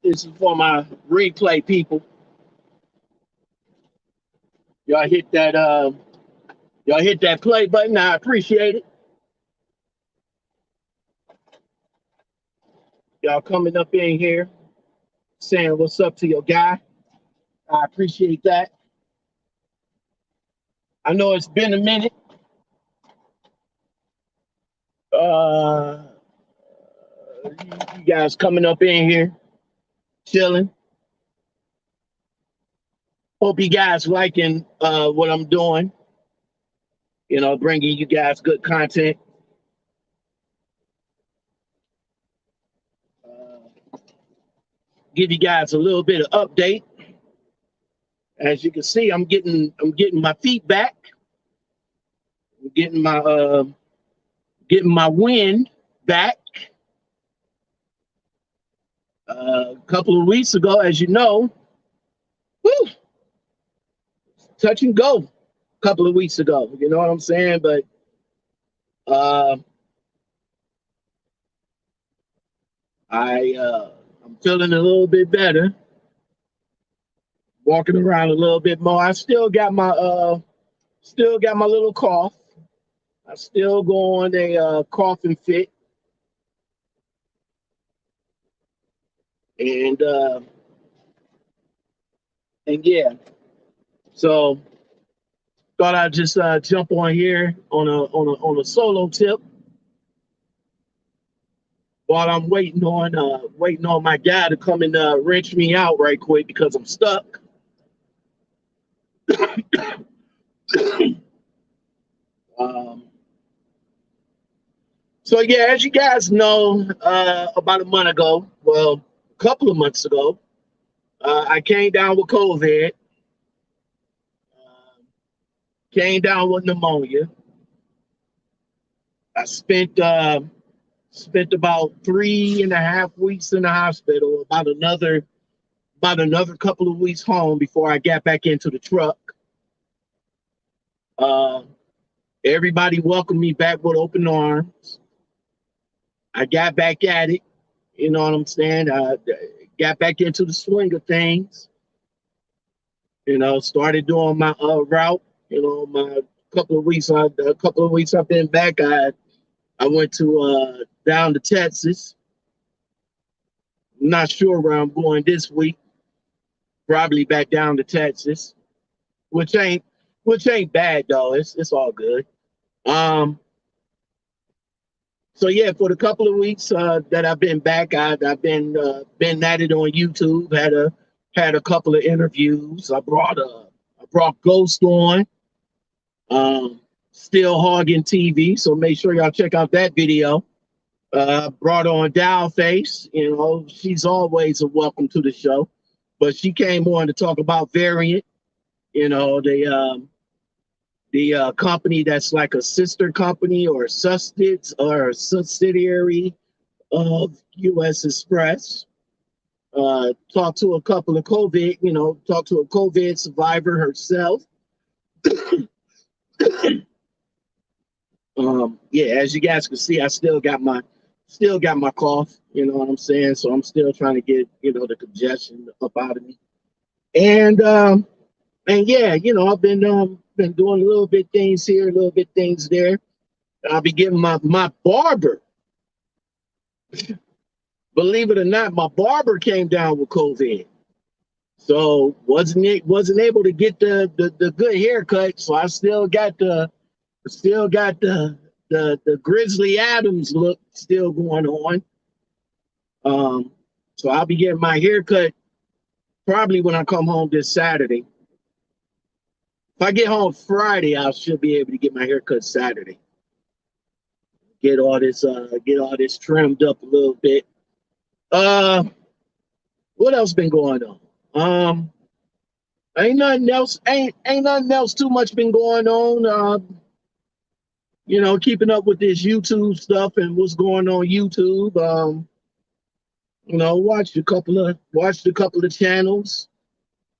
This is for my replay people. Y'all hit that play button. I appreciate it. Y'all coming up in here saying what's up to your guy. I appreciate that. I know it's been a minute. You guys coming up in here, chilling. Hope you guys liking what I'm doing. You know, bringing you guys good content. Give you guys a little bit of update. As you can see, I'm getting my feet back. I'm getting my wind back. A couple of weeks ago, as you know, whew, touch and go. A couple of weeks ago, you know what I'm saying? But I'm feeling a little bit better. Walking around a little bit more. I still got my little cough. I still go on a coughing fit. And yeah. So thought I'd just jump on here on a solo tip while I'm waiting on my guy to come and wrench me out right quick because I'm stuck. So yeah, as you guys know, about a month ago, well, a couple of months ago, I came down with COVID, came down with pneumonia. I spent about 3.5 weeks in the hospital, about another couple of weeks home before I got back into the truck. Everybody welcomed me back with open arms. I got back at it, you know what I'm saying? I got back into the swing of things. You know, started doing my route. You know, my couple of weeks I've been back. I went to down to Texas. I'm not sure where I'm going this week. Probably back down to Texas, which ain't bad though. It's all good. So yeah, for the couple of weeks that I've been back, I've been at it on YouTube. Had a couple of interviews. I brought Ghost on. Still hogging TV, so make sure y'all check out that video. Brought on Dowface. You know, she's always a welcome to the show, but she came on to talk about Variant. You know, the company that's like a sister company or a subsidiary of U.S. Express. Talked to a couple of COVID, talked to a COVID survivor herself. Yeah, as you guys can see, I still got my cough, you know what I'm saying? So I'm still trying to get, the congestion up out of me. And yeah, I've been doing a little bit things here, a little bit things there. I'll be getting my barber. Believe it or not, my barber came down with COVID. So wasn't able to get the good haircut. So I still got the Grizzly Adams look still going on. So I'll be getting my haircut probably when I come home this Saturday. If I get home Friday, I should be able to get my haircut Saturday. Get all this trimmed up a little bit. What else been going on? Ain't nothing else too much been going on. Keeping up with this YouTube stuff and what's going on YouTube. Watched a couple of channels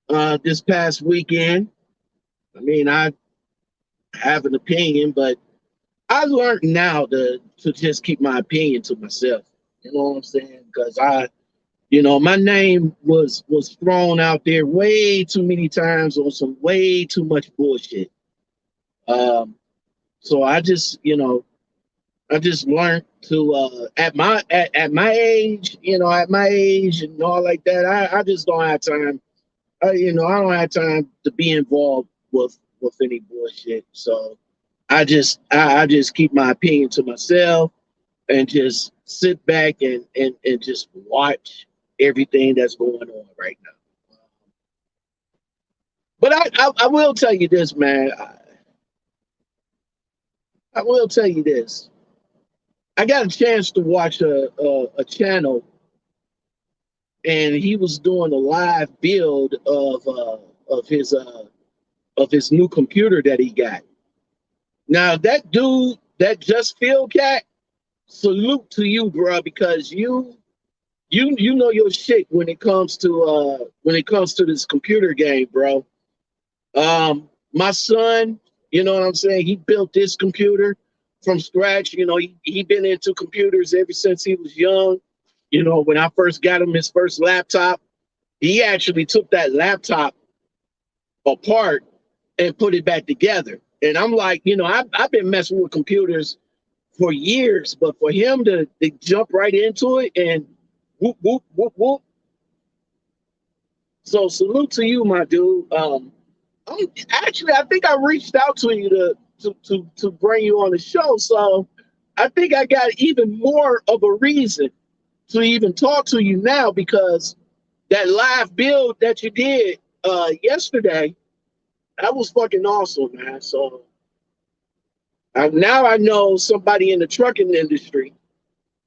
this past weekend. I mean, I have an opinion, but I learned now to just keep my opinion to myself. You know what I'm saying? Because I You know, my name was thrown out there way too many times on some way too much bullshit. Um, so I just, I just learned to at my age, at my age and all like that. I just don't have time. I don't have time to be involved with any bullshit. So I just keep my opinion to myself and just sit back and just watch everything that's going on right now. But I will tell you this, man. I will tell you this. I got a chance to watch a channel, and he was doing a live build of his new computer that he got. Now that dude, that Just Feel Cat, salute to you, bro, because you know your shit when it comes to this computer game, bro. My son, you know what I'm saying? He built this computer from scratch. You know, he been into computers ever since he was young. You know, when I first got him his first laptop, he actually took that laptop apart and put it back together. And I'm like, I've been messing with computers for years, but for him to jump right into it and whoop, whoop, whoop, whoop. So salute to you, my dude. Actually, I think I reached out to you to bring you on the show. So I think I got even more of a reason to even talk to you now because that live build that you did yesterday, that was fucking awesome, man. So now I know somebody in the trucking industry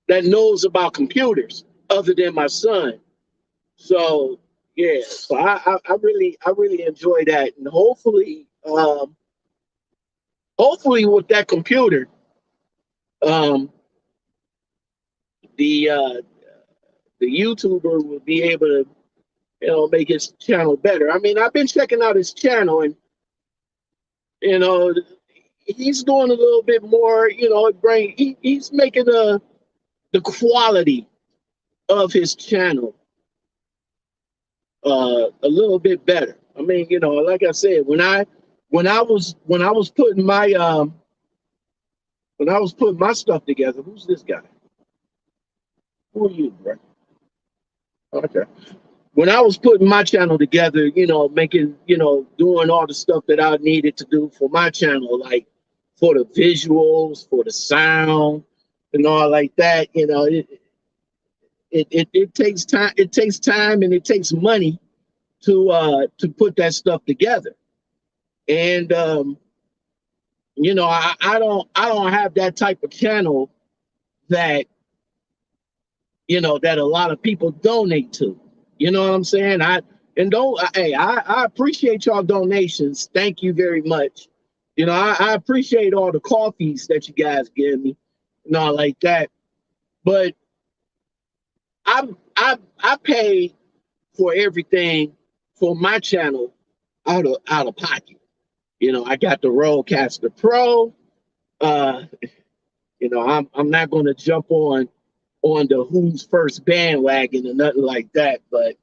that knows about computers other than my son. So yeah, so I really enjoy that, and hopefully with that computer, um, the uh, the YouTuber will be able to make his channel better. I mean, I've been checking out his channel, and you know he's doing a little bit more. He's making the quality of his channel a little bit better. I mean, like I said, when I was putting my when I was putting my stuff together, who's this guy? Who are you, bro? Okay. When I was putting my channel together, making, doing all the stuff that I needed to do for my channel, like for the visuals, for the sound, and all like that, it takes time. It takes time and it takes money to put that stuff together. And I don't have that type of channel that that a lot of people donate to. You know what I'm saying? I appreciate y'all donations. Thank you very much. I appreciate all the coffees that you guys give me and all like that. But I pay for everything for my channel out of pocket. I got the Rodecaster Pro. Uh, I'm not gonna jump on the who's first bandwagon or nothing like that, but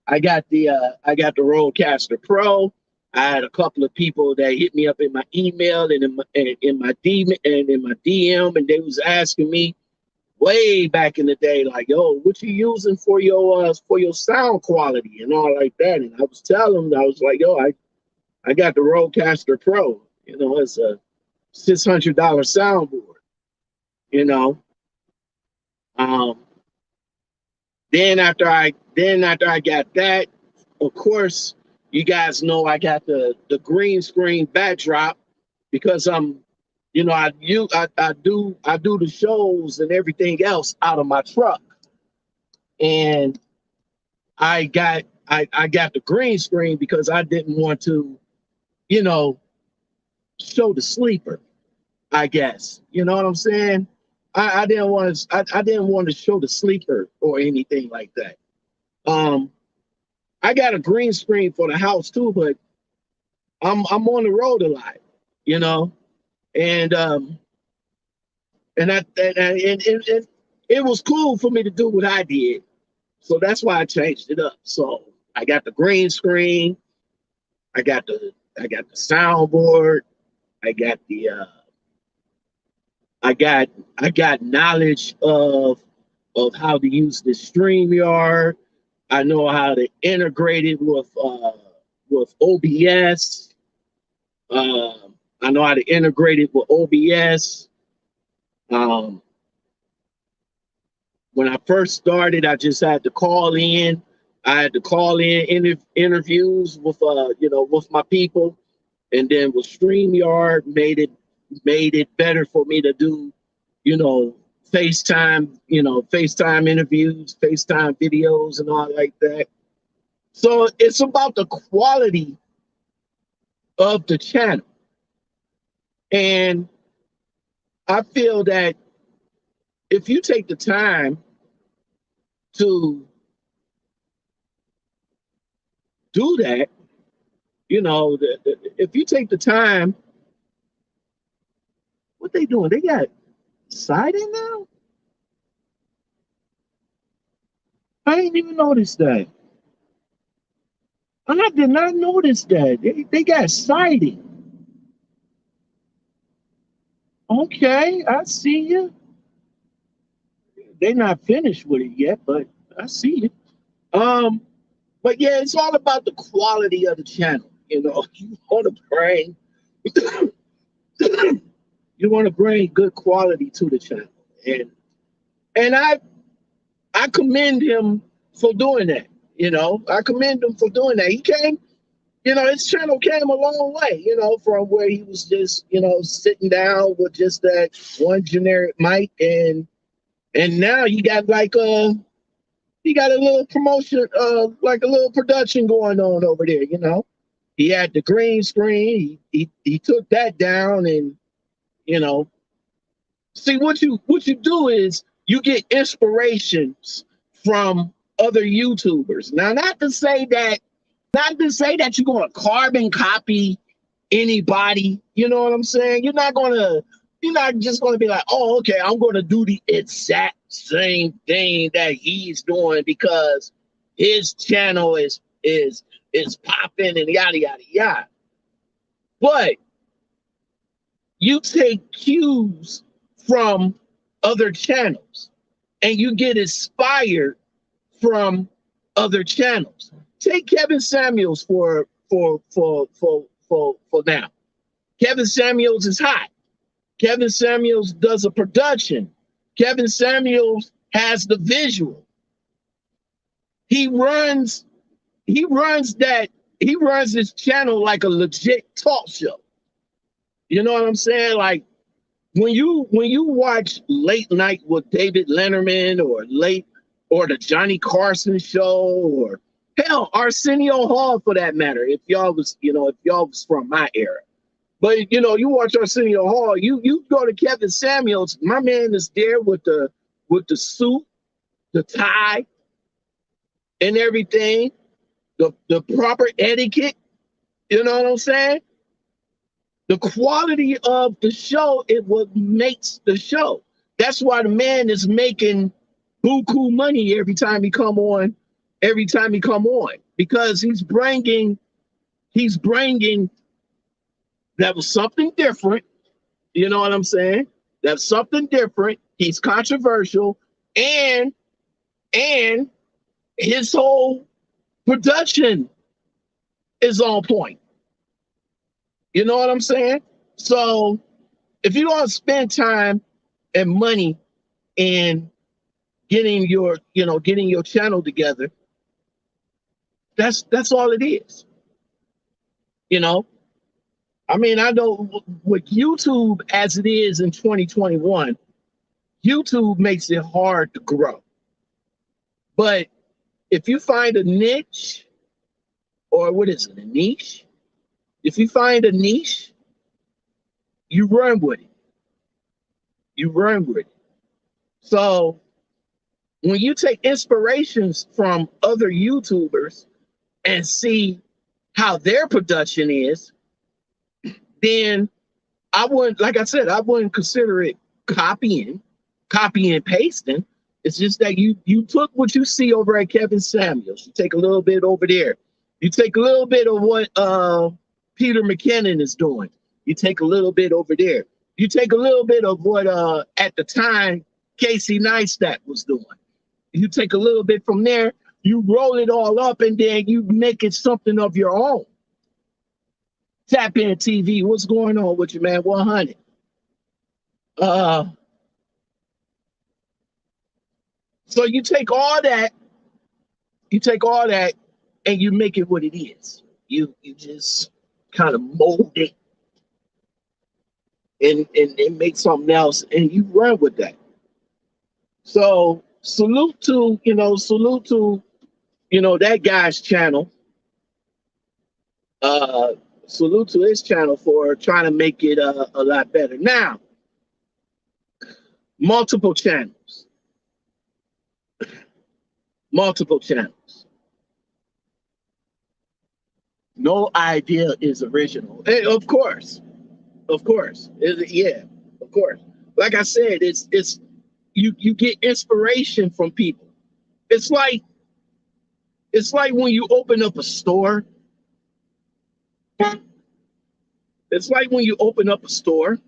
I got the Rodecaster Pro. I had a couple of people that hit me up in my email and in my DM, and they was asking me way back in the day, like, "Yo, what you using for your sound quality and all like that?" And I was telling them, I was like, "Yo, I got the Rodecaster Pro. It's a $600 soundboard. You know, um, then after I got that, of course, you guys know I got the green screen backdrop because I do the shows and everything else out of my truck, and I got the green screen because I didn't want to you know show the sleeper. I guess you know what I'm saying. I didn't want to show the sleeper or anything like that. Um, I got a green screen for the house too, but I'm on the road a lot, you know, and and it was cool for me to do what I did, So that's why I changed it up. So I got the green screen, I got the soundboard, I got the I got I got knowledge of how to use the StreamYard. I know how to integrate it with OBS. I know how to integrate it with OBS. Um, when I first started, I just had to call in. I had to call in interviews with with my people, and then with StreamYard made it better for me to do, you know, FaceTime interviews, FaceTime videos, and all like that. So it's about the quality of the channel, and I feel that if you take the time to do that, if you take the time, what they doing? They got siding now? I didn't even notice that. I did not notice that. They got siding. Okay, I see you. They're not finished with it yet, but I see it. But yeah, it's all about the quality of the channel. You want to bring you want to bring good quality to the channel, and I commend him for doing that. I commend him for doing that. He came, his channel came a long way, from where he was just, sitting down with just that one generic mic, and now you got like he got a little promotion, like a little production going on over there. He had the green screen. He took that down, and you know, see what you do is you get inspirations from other YouTubers. Now, not to say that you're gonna carbon copy anybody. You know what I'm saying? You're not just gonna be like, oh, okay, I'm gonna do the exact same thing that he's doing because his channel is popping and yada yada yada. But you take cues from other channels and you get inspired from other channels. Take Kevin Samuels for now. Kevin Samuels is hot. Kevin Samuels does a production. Kevin Samuels has the visual. He runs his channel like a legit talk show. You know what I'm saying? Like when you watch Late Night with David Letterman or the Johnny Carson show, or hell, Arsenio Hall for that matter, if y'all was from my era. But you watch Arsenio Hall, you go to Kevin Samuels, my man is there with the suit, the tie, and everything, the proper etiquette. You know what I'm saying? The quality of the show is what makes the show. That's why the man is making buku money every time he come on, because he's bringing that was something different. You know what I'm saying? That's something different. He's controversial, and his whole production is on point. You know what I'm saying? So if you don't spend time and money in getting your channel together, that's all it is. I mean, I know with YouTube as it is in 2021, YouTube makes it hard to grow. But if you find a niche, or what is it, a niche? If you find a niche, you run with it. You run with it. So when you take inspirations from other YouTubers and see how their production is, then I wouldn't, like I said, I wouldn't consider it copying and pasting. It's just that you took what you see over at Kevin Samuels. You take a little bit over there. You take a little bit of what Peter McKinnon is doing. You take a little bit over there. You take a little bit of what at the time Casey Neistat was doing. You take a little bit from there, you roll it all up, and then you make it something of your own. Tap In TV, what's going on with you, man? 100. So you take all that, and you make it what it is. You just kind of mold it and make something else, and you run with that. So salute to that guy's channel. Uh, Salute to his channel for trying to make it a lot better. Now, multiple channels, multiple channels. No idea is original. And of course, yeah, of course. Like I said, it's you get inspiration from people. It's like when you open up a store. It's like when you open up a store,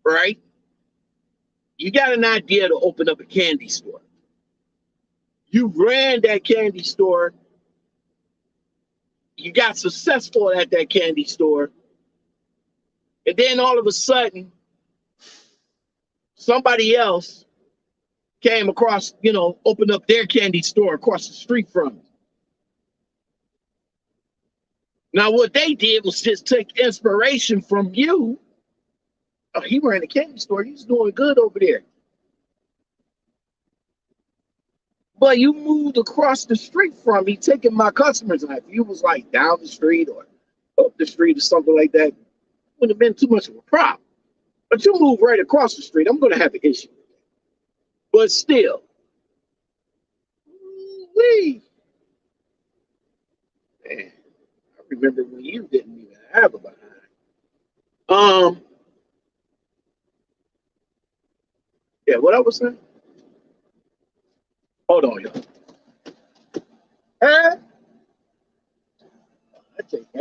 right? You got an idea to open up a candy store. You ran that candy store. You got successful at that candy store. And then all of a sudden, somebody else came across, opened up their candy store across the street from you. Now, what they did was just take inspiration from you. Oh, he ran a candy store. He's doing good over there. But you moved across the street from me, taking my customers. And if you was like down the street or up the street or something like that, wouldn't have been too much of a problem. But you move right across the street, I'm going to have an issue. But still, man, I remember when you didn't even have a behind. Yeah, what I was saying? Hold on, y'all. I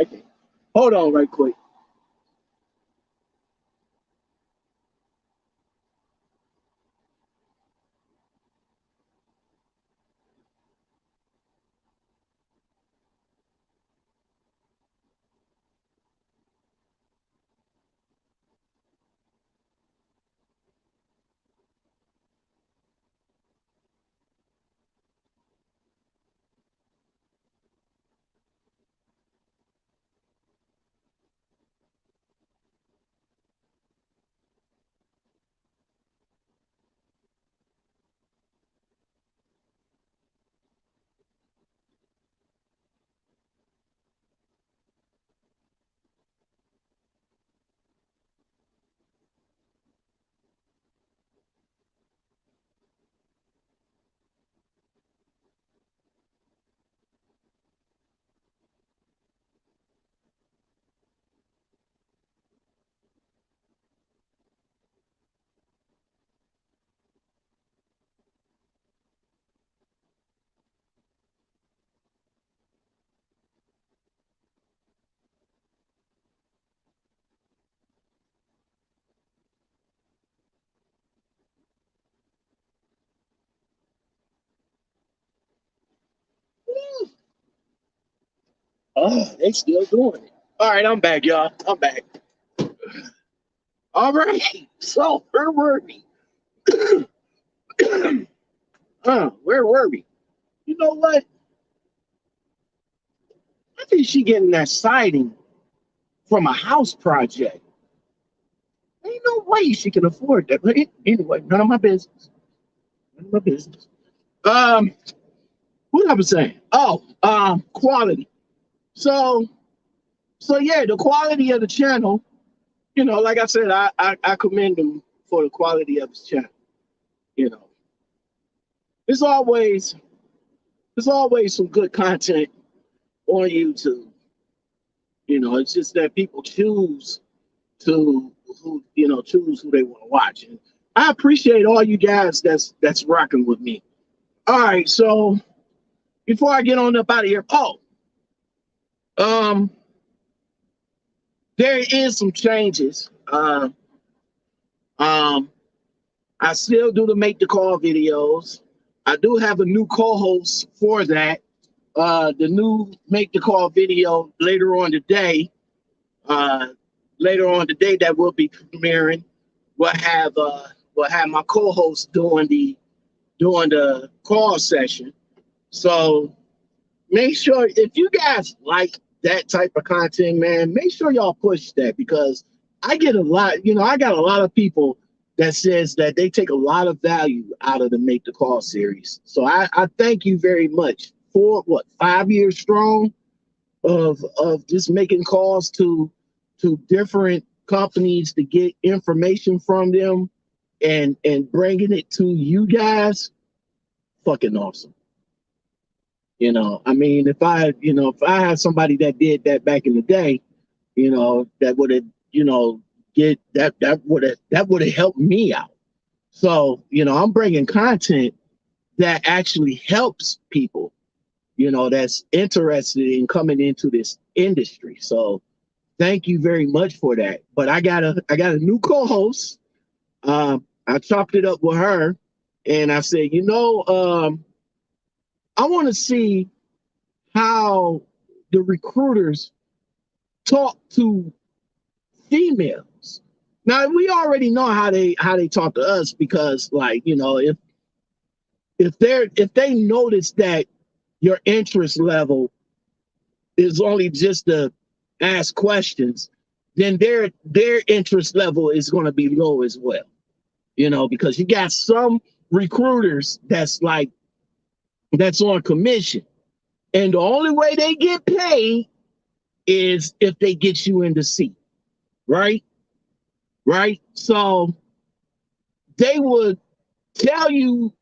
can't. Hold on right quick. Oh, they still doing it. All right, I'm back, y'all. I'm back. All right. So where were we? Where were we? You know what? I think she getting that siding from a house project. Ain't no way she can afford that. But anyway, none of my business. None of my business. What I was saying? Oh, quality. So yeah, the quality of the channel. Like I said, I commend him for the quality of his channel. You know, there's always some good content on YouTube. It's just that people choose choose who they want to watch. And I appreciate all you guys that's rocking with me. All right, so before I get on up out of here, um, there is some changes. Um, I still do the make the call videos. I do have a new co-host for that. The new make the call video later on today. Uh, Later on today that will be premiering. We'll have my co-host doing the call session. So make sure if you guys like that type of content, man, make sure y'all push that because I get a lot, I got a lot of people that says that they take a lot of value out of the Make the Call series. So I thank you very much for 5 years strong of just making calls to different companies to get information from them and bringing it to you guys. Fucking awesome. I mean, if I had somebody that did that back in the day, that would have, get that would have helped me out. So, I'm bringing content that actually helps people, that's interested in coming into this industry. So, thank you very much for that. But I got a new co-host. I chopped it up with her, and I said, I want to see how the recruiters talk to females. Now we already know how they talk to us because, like, if they notice that your interest level is only just to ask questions, then their interest level is going to be low as well. Because you got some recruiters that's on commission, and the only way they get paid is if they get you in the seat, right? Right. So they would tell you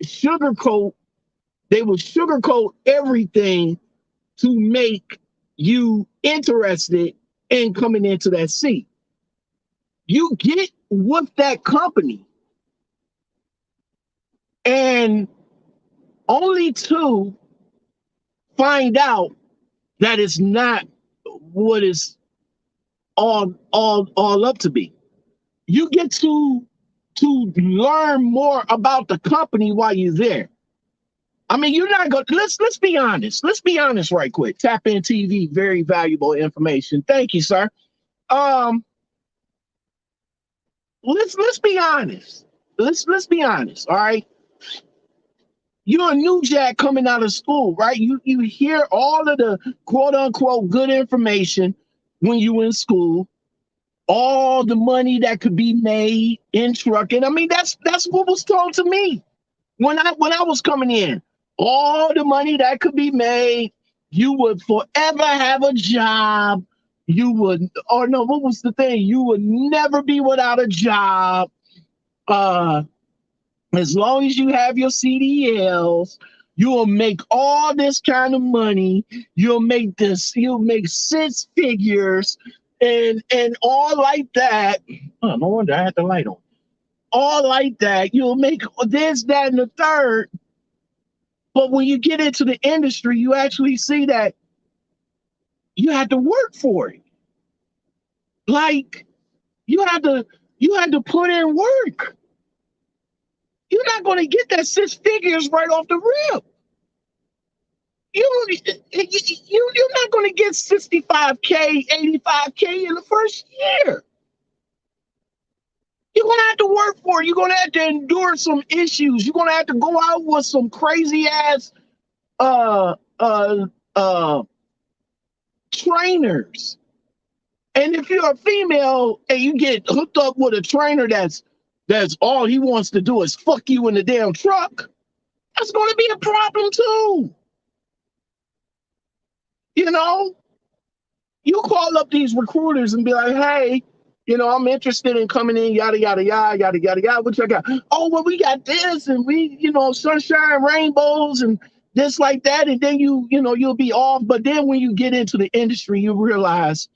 they would sugarcoat everything to make you interested in coming into that seat. You get with that company and only to find out that it's not what it's all up to be. You get to learn more about the company while you're there. I mean, you're not going. Let's be honest. Let's be honest, right quick. Tap In TV, very valuable information. Thank you, sir. Um, let's be honest. Let's be honest. All right, you're a new jack coming out of school, right? You hear all of the quote unquote good information when you in school. All the money that could be made in trucking. I mean, that's what was told to me when I was coming in. All the money that could be made, you would forever have a job. You would, or no, what was the thing? You would never be without a job. Uh, as long as you have your CDLs, you will make all this kind of money. You'll make six figures and all like that. Oh, no wonder I had the light on. All like that. You'll make this, that, and the third. But when you get into the industry, you actually see that you had to work for it. Like you had to put in work. You're not going to get that six figures right off the rip. You're not going to get 65K, 85K in the first year. You're going to have to work for it. You're going to have to endure some issues. You're going to have to go out with some crazy ass uh uh uh trainers. And if you're a female and you get hooked up with a trainer that's all he wants to do is fuck you in the damn truck, that's going to be a problem too. You know, you call up these recruiters and be like, hey, I'm interested in coming in, yada, yada, yada, yada, yada, yada. What you got? Oh, well, we got this and we, sunshine, rainbows and this like that. And then you'll be off. But then when you get into the industry, you realize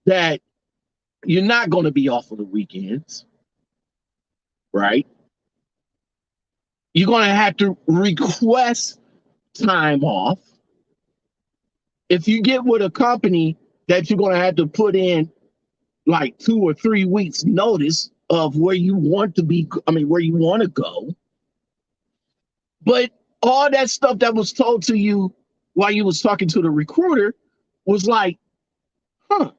that you're not going to be off on the weekends, right? You're going to have to request time off. If you get with a company that you're going to have to put in like 2 or 3 weeks notice of where you want to be, I mean, where you want to go. But all that stuff that was told to you while you was talking to the recruiter was like, huh,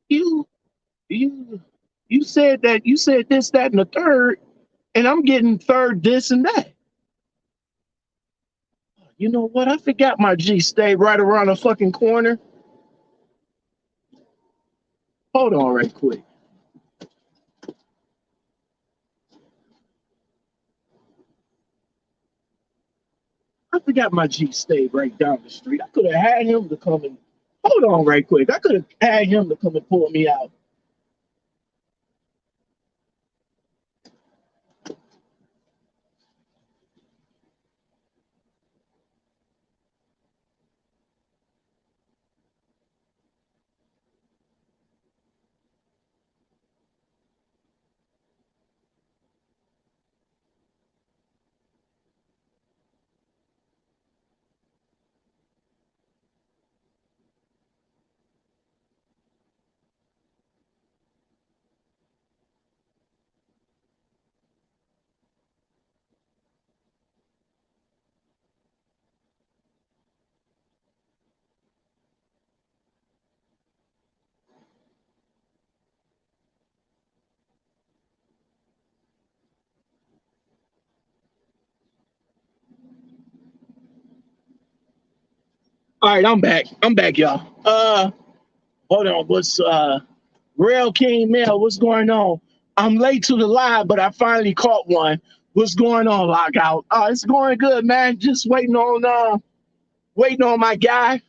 you you you said this, that, and the third, and I'm getting third this and that. You know what? I forgot my G stay right around the fucking corner. Hold on right quick. I forgot my G stayed right down the street. I could have had him to come and hold on right quick. I could have had him to come and pull me out. All right, I'm back. I'm back, y'all. Hold on. What's Rail King Mail? What's going on? I'm late to the live, but I finally caught one. What's going on, Lockout? It's going good, man. Just waiting on my guy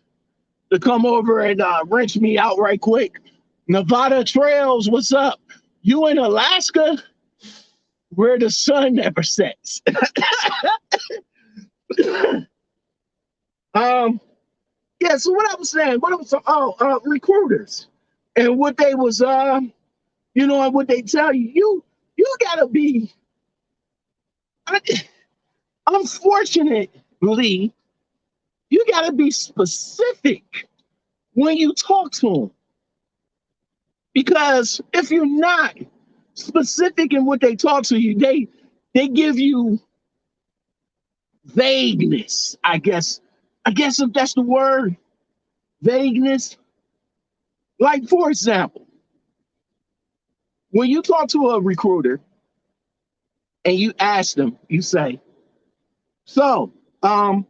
to come over and wrench me out right quick. Nevada Trails, what's up? You in Alaska where the sun never sets. um, yeah, so what I was saying, recruiters and what they was and what they tell you, you gotta be unfortunately, you gotta be specific when you talk to them. Because if you're not specific in what they talk to you, they give you vagueness, I guess. I guess if that's the word, vagueness. Like for example, when you talk to a recruiter and you ask them, you say, so I'm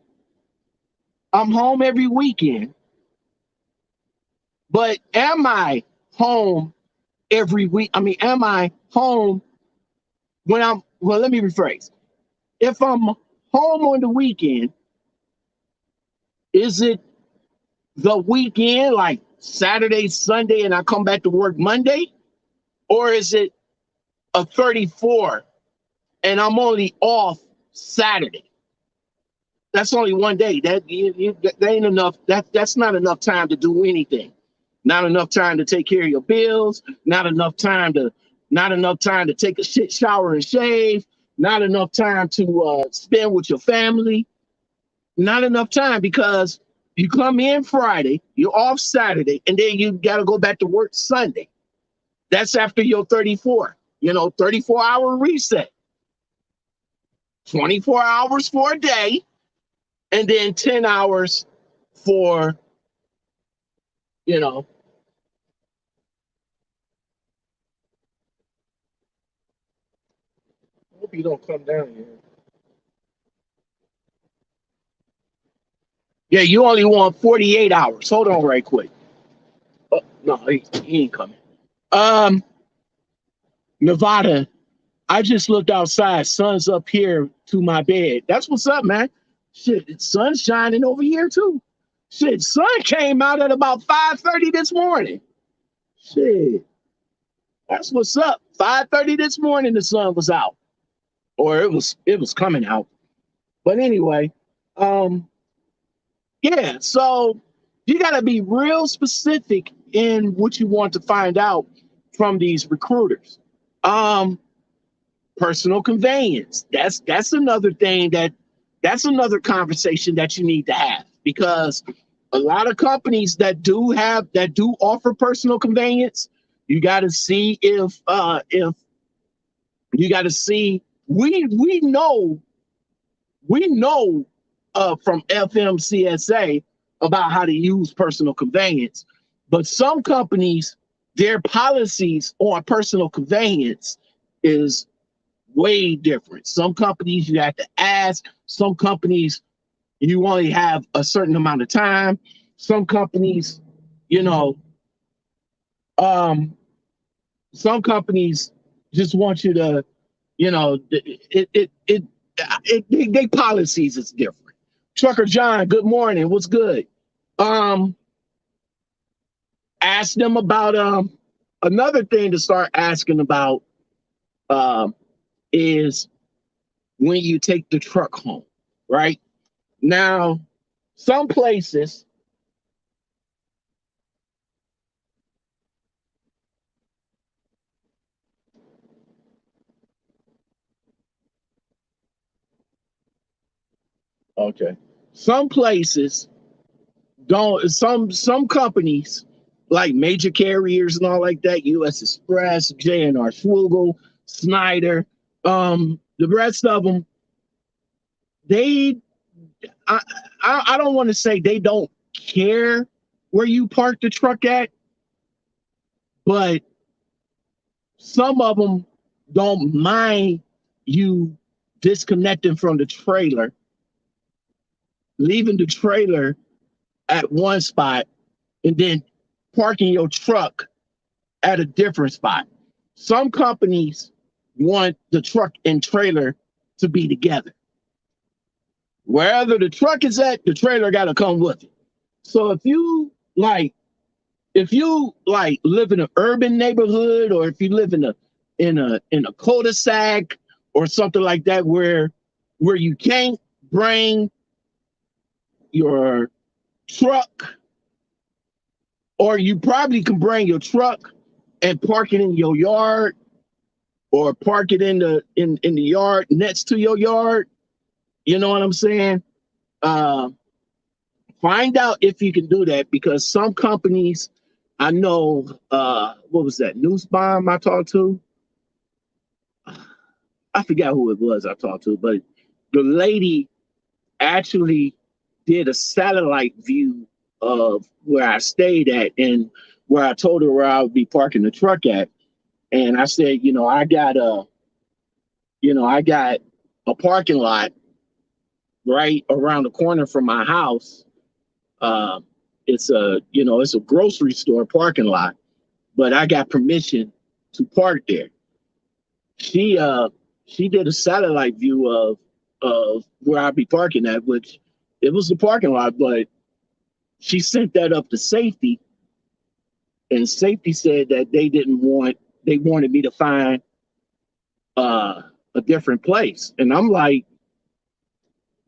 home every weekend, but am I home every week? I mean, am I home well, let me rephrase. If I'm home on the weekend, is it the weekend, like Saturday, Sunday, and I come back to work Monday? Or is it a 34 and I'm only off Saturday? That's only one day. That ain't enough. That's not enough time to do anything. Not enough time to take care of your bills. Not enough time to take a shit shower and shave. Not enough time to spend with your family. Not enough time because you come in Friday, you're off Saturday, and then you got to go back to work Sunday. That's after your 34. 34-hour reset. 24 hours for a day, and then 10 hours for, you know, hope you don't come down here. Yeah, you only want 48 hours. Hold on right quick. Oh, no, he ain't coming. Um, Nevada, I just looked outside. Sun's up here to my bed. That's what's up, man. Shit, the sun's shining over here too. Shit, sun came out at about 5:30 this morning. Shit, that's what's up. 5:30 this morning, the sun was out, or it was coming out. But anyway, um, yeah. So you got to be real specific in what you want to find out from these recruiters. Um, Personal conveyance. That's another thing that's another conversation that you need to have, because a lot of companies that do offer personal conveyance, you got to see if you got to see we know from FMCSA about how to use personal conveyance, but some companies, their policies on personal conveyance is way different. Some companies you have to ask. Some companies you only have a certain amount of time. Some companies, you know, um, some companies just want you to, you know, they policies is different. Trucker John, good morning. What's good? Um, Ask them about another thing to start asking about um is when you take the truck home, right? Now, some places, okay, some places don't, some companies like major carriers and all like that, US Express, JNR Schwugel, Snyder, the rest of them, they, I, I don't want to say they don't care where you park the truck at, but some of them don't mind you disconnecting from the trailer, leaving the trailer at one spot, and then parking your truck at a different spot. Some companies want the truck and trailer to be together. Wherever the truck is at, the trailer got to come with it. So if you like live in an urban neighborhood, or if you live in a cul-de-sac or something like that, where you can't bring your truck, or you probably can bring your truck and park it in your yard, or park it in the yard next to your yard. You know what I'm saying? Uh, find out if you can do that, because some companies, I know, what was that news bomb I talked to? I forgot who it was I talked to, but the lady actually did a satellite view of where I stayed at, and where I told her where I would be parking the truck at. And I said, I got a parking lot right around the corner from my house. Uh, it's a grocery store parking lot, but I got permission to park there. She uh she did a satellite view of where I'd be parking at, which it was the parking lot, but she sent that up to safety, and safety said that they wanted me to find uh a different place. And I'm like,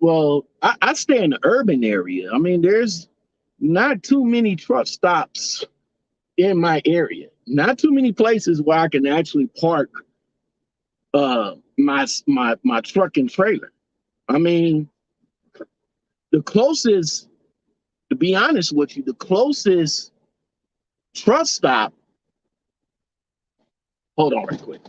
well, I stay in the urban area. I mean, there's not too many truck stops in my area. Not too many places where I can actually park my truck and trailer. I mean, the closest, to be honest with you, the closest truck stop. Hold on, right quick.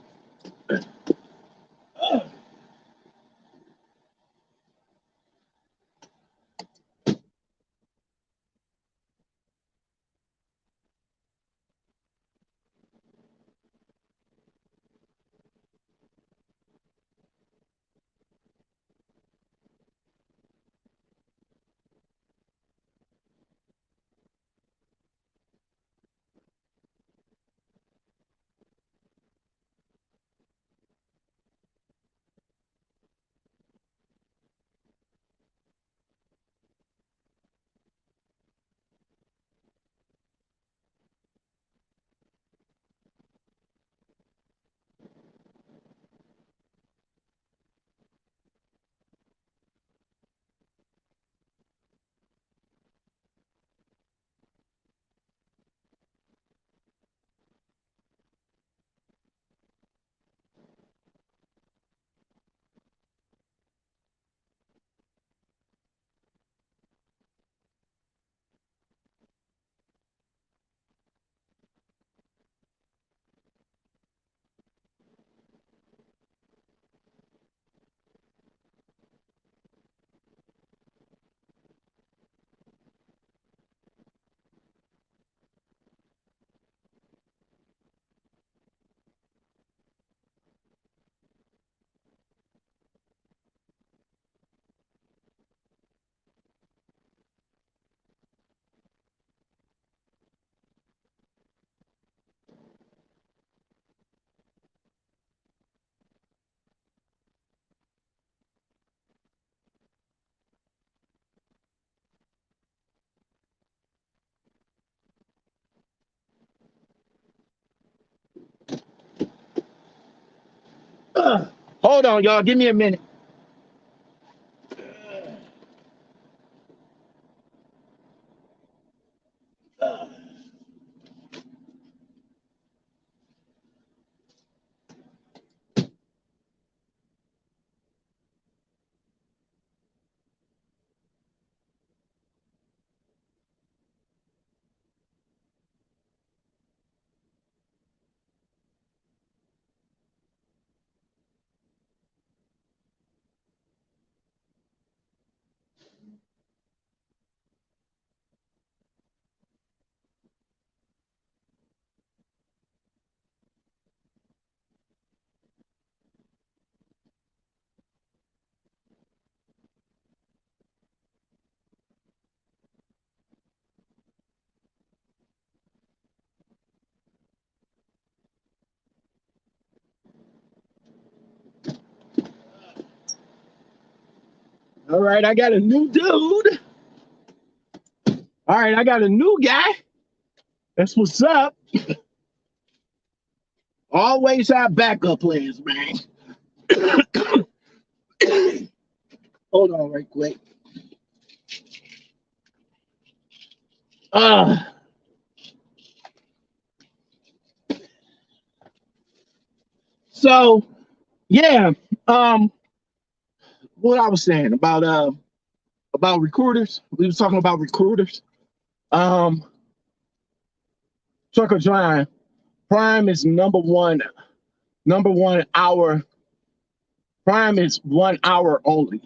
Hold on, y'all. Give me a minute. All right, I got a new dude. All right, I got a new guy. That's what's up. Always have backup plans, man. Hold on right quick. Uh so yeah, um, what I was saying about recruiters. We was talking about recruiters. Um, Trucker Drive Prime is number one hour. Prime is 1 hour only.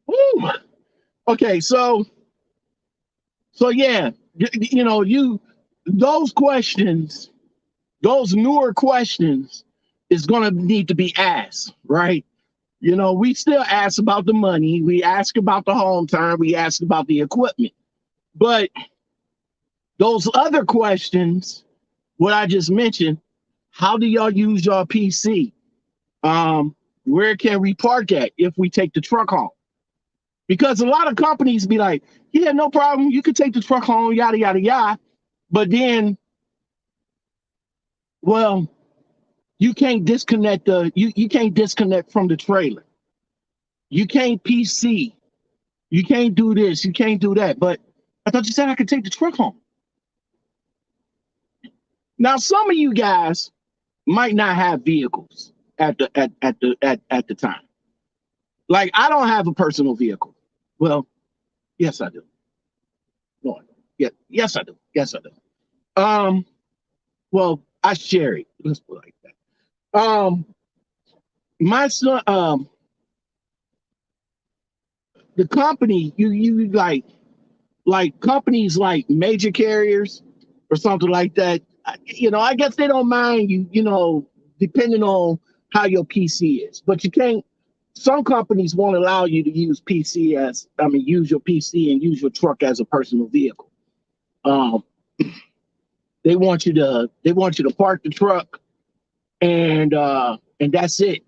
Woo! Okay, so yeah, you know, those questions, those newer questions is gonna need to be asked, right? You know, we still ask about the money, we ask about the home time, we ask about the equipment. But those other questions, what I just mentioned, how do y'all use your PC? Where can we park at if we take the truck home? Because a lot of companies be like, yeah, no problem, you can take the truck home, yada yada yada. But then, well, you can't disconnect from the trailer. You can't PC. You can't do this. You can't do that. But I thought you said I could take the truck home. Now, some of you guys might not have vehicles at the time. Like I don't have a personal vehicle. Well, yes, I do. No, I don't. Yeah, yes, I do. Yes, I do. Well, I share it. Let's put it like that. My son, the company, you like companies like major carriers or something like that. You know, I guess they don't mind you. You know, depending on how your PC is, but you can't. Some companies won't allow you to use PC as, I mean, use your PC and use your truck as a personal vehicle. Um, they want you to park the truck and that's it.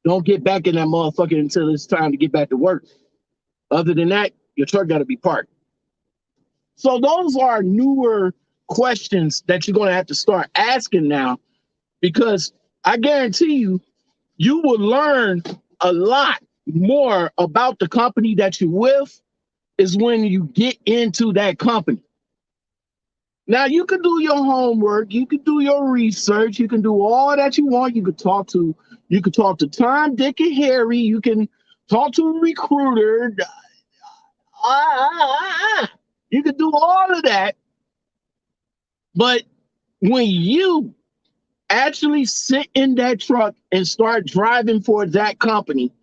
Don't get back in that motherfucker until it's time to get back to work. Other than that, your truck got to be parked. So those are newer questions that you're going to have to start asking now, because I guarantee you, you will learn a lot more about the company that you're with is when you get into that company. Now you can do your homework, you can do your research, you can do all that you want. You could talk to Tom, Dick, and Harry. You can talk to a recruiter. You can do all of that, but when you actually sit in that truck and start driving for that company,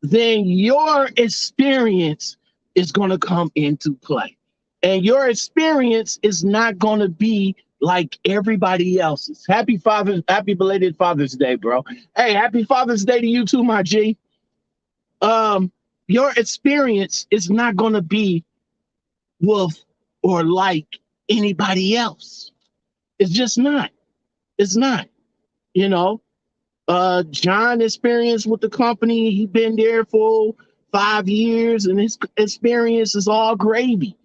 then your experience is going to come into play. And your experience is not going to be like everybody else's. Happy belated Father's Day, bro. Hey, happy Father's Day to you too, my G. Your experience is not going to be with or like anybody else. It's just not. It's not. You know, John experienced with the company. He been there for 5 years, and his experience is all gravy.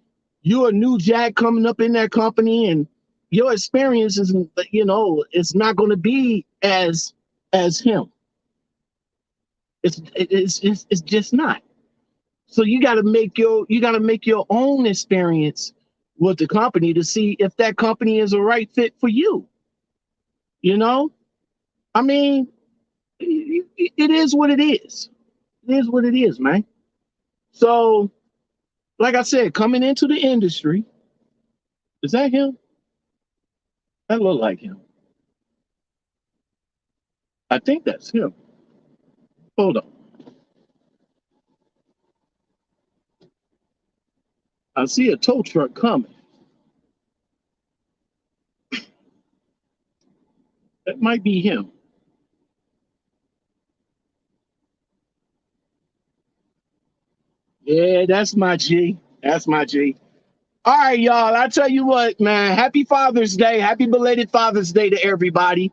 you're a new jack coming up in that company, and your experience is, it's not going to be as him. It's just not. So you got to make your own experience with the company to see if that company is a right fit for you. You know, I mean, it is what it is. It is what it is, man. So, like I said, coming into the industry, is that him? That look like him. I think that's him. Hold on. I see a tow truck coming. That might be him. Yeah, that's my G. That's my G. All right, y'all. I tell you what, man. Happy Father's Day. Happy belated Father's Day to everybody.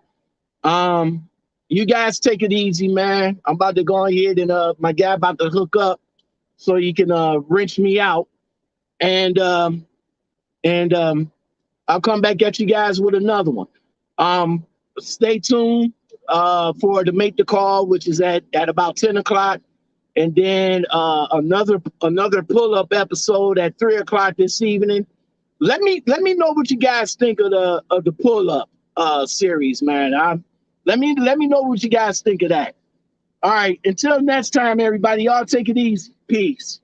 Um, you guys take it easy, man. I'm about to go ahead and my guy about to hook up so you can wrench me out. And and I'll come back at you guys with another one. Um, Stay tuned for to make the call, which is at about 10 o'clock. And then another pull-up episode at 3 o'clock this evening. Let me know what you guys think of the pull-up series, man. Let me know what you guys think of that. All right, until next time, everybody, y'all take it easy. Peace.